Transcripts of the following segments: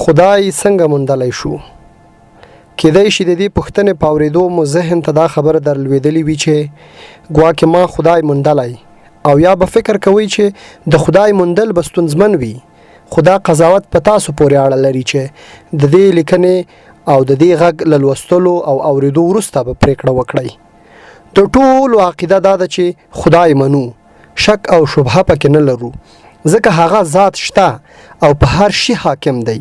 خدای څنګه موندلی شو؟ کېدای شي د دې پوښتنې په اورېدو مو ذهن ته دا خبره در لوېدلې وي چې ګواکې ما خدای موندلی، او یا به فکر کوئ چې د خدای موندل به ستونزمن وي. خو دا قضاوت په تاسو پورې اړه لري چې د دې لیکنې او د دې غږ له لوستلو او اورېدو وروسته به پرېکړه وکړئ. د ټولو عقیده دا ده چې خدای منو، شک او شبهه پکې نه لرو، ځکه هغه ذات شته او په هر شي حاکم دی.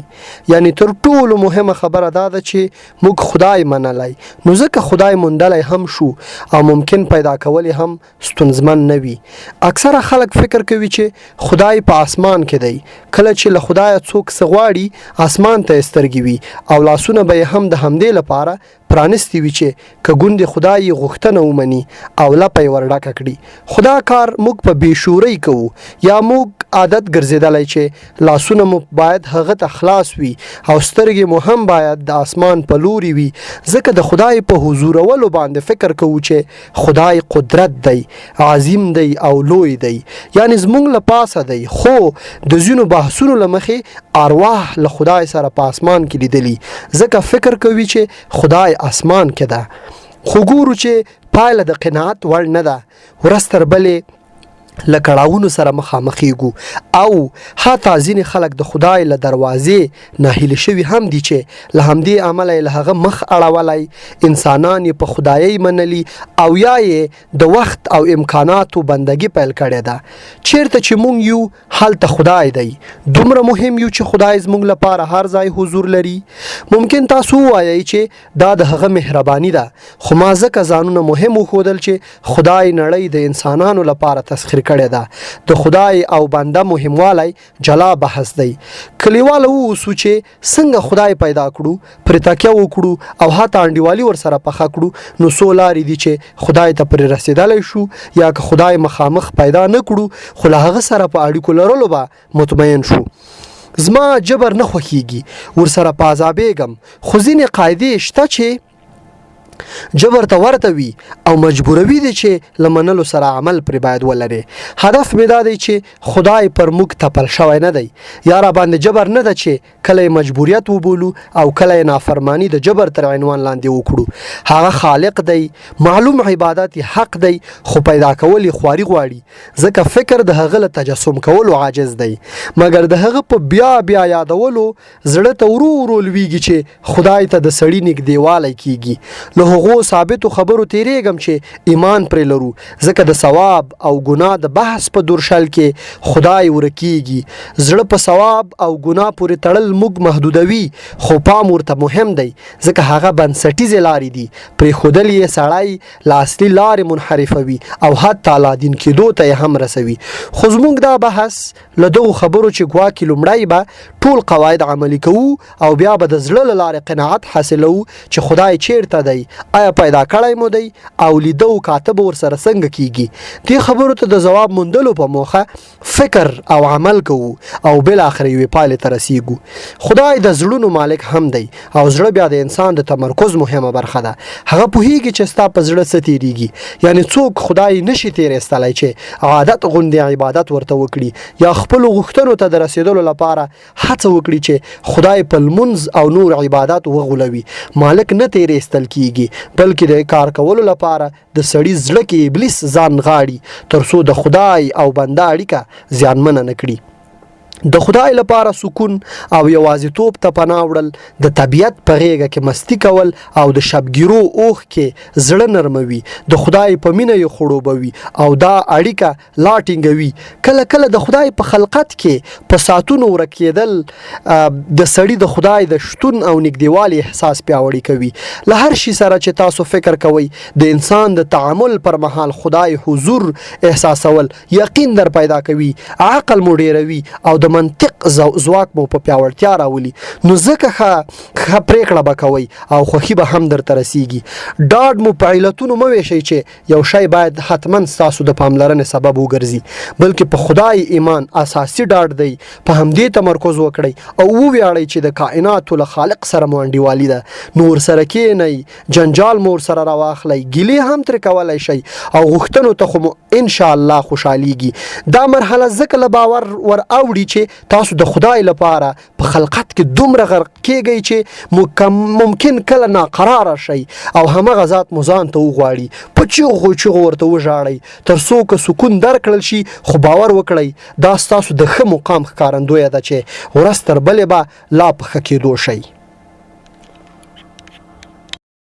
یعنی تر ټولو مهمه خبره دا ده چې موږ خدای منلی، نو ځکه خدای موندلی هم شو او ممکن پیدا کولی هم ستونزمن نه وي. اکثره خلک فکر کوي چې خدای په اسمان کې دی. کله چې له خدایه څوک څه غواړي اسمان ته یې سترګې وي او لاسونه به یې هم د همدې لپاره پرانستی وي چې که ګوندې خدای غوښتنه ومني او لپه یې ورډکه کړي. خدا کار موږ په بېشورۍ کوو، یا موږ عادت ګرځېدلی چې لاسونه مو باید هغه ته خلاص وي او سترګې مو هم باید د اسمان په لوري وي، ځکه د خدای په حضورولو باندې فکر کوو چې خدای قدرت دی، عظیم دی او لوی دی، یعنی زموږ له پاسه دی. خو د ځینو بحثونو له مخې ارواح له خدای سره په اسمان کې لیدلي، ځکه فکر کوي چې خدای اسمان کې ده. خو ګورو چې پایله د قناعت وړ نه ده. ورځ تر بلې له کړاوونو سره مخامخېږو، او حتی ځینې خلک د خدای له دروازې ناهیلي شوي هم دي چې له همدې امله یې له هغه مخ اړولی، انسانان یې په خدایۍ منلي او یا یې د وخت او امکاناتو بندګي پیل کړې ده. چیرته چې موږ یو هلته خدای دی. دومره مهم یو چې خدای زموږ لپاره هر ځای حضور لري. ممکن تاسو ووایئ چې دا د هغه مهرباني ده، خو ما ځکه ځانونه مهم وښودل چې خدای نړۍ د انسانانو لپاره تسخیر کړی ده. د خدای او بنده مهموالی جلا بحث دی. کلیواله واوسو چې څنګه خدای پیدا کړو، پرې تکیه وکړو او حتی انډیوالي ورسره پخه کړو، نو څو لارې دي چې خدای ته پرې رسېدلی شو، یا که خدای مخامخ پیدا نه کړو خو له هغه سره په اړیکو لرلو به مطمئن شو. زما جبر نه خوښیږي، ورسره په عذابېږم، خو ځینې قاعدې شته چې جبر ته ورته وي او مجبوروي دي چې له منلو سره عمل پرې باید ولري. هدف مې دا دی چې خدای پر موږ تپل شوی نه دی، یا را باندې جبر نه ده چې کله یې مجبوریت وبولو او کله یې نافرمانی د جبر تر عنوان لاندې وکړو. هغه خالق دی، معلوم عبادت حق دی، خو پیدا کول یې خواري غواړي، ځکه فکر د هغه له تجسم کولو عاجز دی. مګر د هغه په بیا بیا یادولو زړه ته ورو ورو لویږي چې خدای ته د سړي نږدېوالی کیږي. له هغو ثابتو خبرو تیریږم چې ایمان پرې لرو، ځکه د ثواب او ګناه د بحث په دورشل کې خدای ورکیږي. زړه په ثواب او ګناه پورې تړل موږ محدودوي، خو پام ورته مهم دی، ځکه هغه بنسټیزې لارې دي. پرېښودل یې سړی له اصلي لارې منحرفوي او حتی لا دین کېدو ته یې هم رسوي. خو زموږ دا بحث له دغو خبرو چې ګواکې لومړی به ټول قواعد عملي کوو او بیا به د زړه له لارې قناعت حاصلوو چې خدای چیرته دی، آیا پیدا کړی مو دی او لیده او کاته به ورسره څنګه کیږي. دې خبرو ته د جواب موندلو په موخه فکر او عمل کوو او بالاخره یوې پایلې ته رسیږو. خدای د زړونو مالک هم دی او زړه بیا د انسان د تمرکز مهمه برخه ده. هغه پوهیږي چې ستا په زړه څه تیریږي، یعنی څوک خدای نشي تیریستلی چې عادت غوندې عبادت ورته وکړي یا خپلو غوښتنو ته د رسیدلو لپاره هڅه وکړي چې خدای په لمونځ او نور عبادت وغولوي. مالک نه تیریستل کیږي، بلکې د کار کولو لپاره د سړي زړه کې ابلیس ځان غاړي تر څو د خدای او بنده اړیکه زیانمنه نه کړي. د خدای لپاره سکون او یوازیتوب ته پناه وړل، د طبیعت په غېږه کې مستی کول او د شبګیرو اوښ کې زړه نرموي، د خدای په مینه یې خړوبوي او دا اړیکه لا ټینګوي. کله کله د خدای په خلقت کې په ساعتونو ورکېدل د سړي د خدای د شتون او نږدېوالي احساس پیاوړی کوي. له هر شي سره چې تاسو فکر کوئ، د انسان د تعامل پر مهال خدای حضور احساسول یقین در پیدا کوي، عقل مو ډیروي او د منطق ځواک مو په پیاوړتیا راولي. نو ځکه ښه پرېکړه به کوئ او خوښي به هم درته رسیږي. ډاډ مو په علتونو مه ویشئ چې یو شی باید حتما ستاسو د پاملرنې سبب وګرځي، بلکې په خدای ایمان اساسي ډاډ دی. په همدې تمرکز وکړئ او وویاړئ چې د کائناتو له خالق سره مو انډیوالي ده. نو ورسره کښېنئ، جنجال مو ورسره راواخلئ، ګیلې هم ترې کولی شئ او غوښتنو ته خو مو انشاءالله خوشحالیږي. دا مرحله ځکه له باور ور اوړي چې کې تاسو د خدای لپاره په خلقت کې دومره غرق کېږئ چې ممکن کله ناقراره شئ او همغه ذات مو ځان ته وغواړي په چیغو ورته وژاړئ تر څو که سکون درکړل شي خو باور وکړئ دا ستاسو د ښه مقام ښکارندویه ده چې ورځ تر بلې به لا په ښه کېدو شئ